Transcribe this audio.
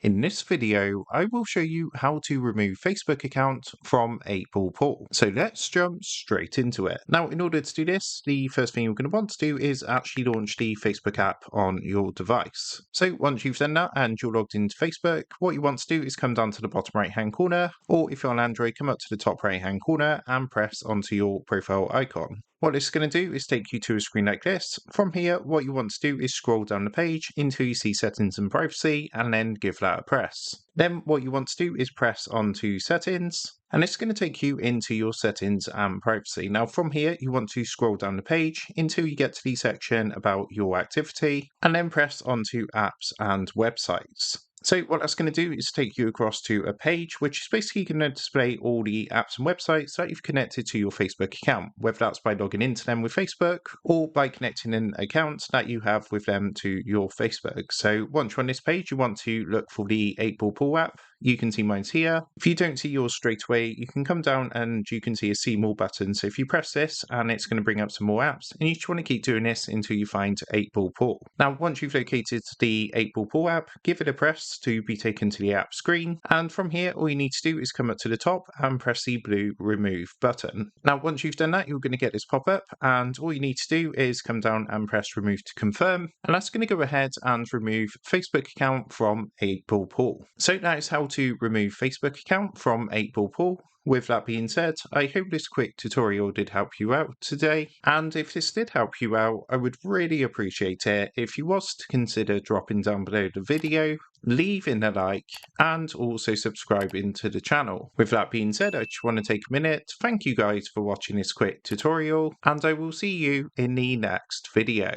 In this video, I will show you how to remove Facebook account from a pool. So let's jump straight into it. Now, in order to do this, the first thing you're going to want to do is actually launch the Facebook app on your device. So once you've done that and you're logged into Facebook, what you want to do is come down to the bottom right hand corner, or if you're on Android, come up to the top right hand corner and press onto your profile icon. What this is going to do is take you to a screen like this. From here, what you want to do is scroll down the page until you see settings and privacy and then give that a press. Then what you want to do is press onto settings and it's going to take you into your settings and privacy. Now from here, you want to scroll down the page until you get to the section about your activity and then press onto apps and websites. So what that's going to do is take you across to a page which is basically going to display all the apps and websites that you've connected to your Facebook account, whether that's by logging into them with Facebook or by connecting an account that you have with them to your Facebook. So once you're on this page, you want to look for the 8-Ball Pool app. You can see mine's here. If you don't see yours straight away, you can come down and you can see a see more button. So if you press this and it's going to bring up some more apps, and you just want to keep doing this until you find 8-Ball Pool. Now, once you've located the 8-Ball Pool app, give it a press to be taken to the app screen. And from here, all you need to do is come up to the top and press the blue remove button. Now, once you've done that, you're going to get this pop up and all you need to do is come down and press remove to confirm. And that's going to go ahead and remove Facebook account from 8-Ball Pool. So that is how to remove Facebook account from 8-Ball Pool. With that being said, I hope this quick tutorial did help you out today, and if this did help you out, I would really appreciate it if you was to consider dropping down below the video, leaving a like, and also subscribing to the channel. With that being said, I just want to take a minute to thank you guys for watching this quick tutorial, and I will see you in the next video.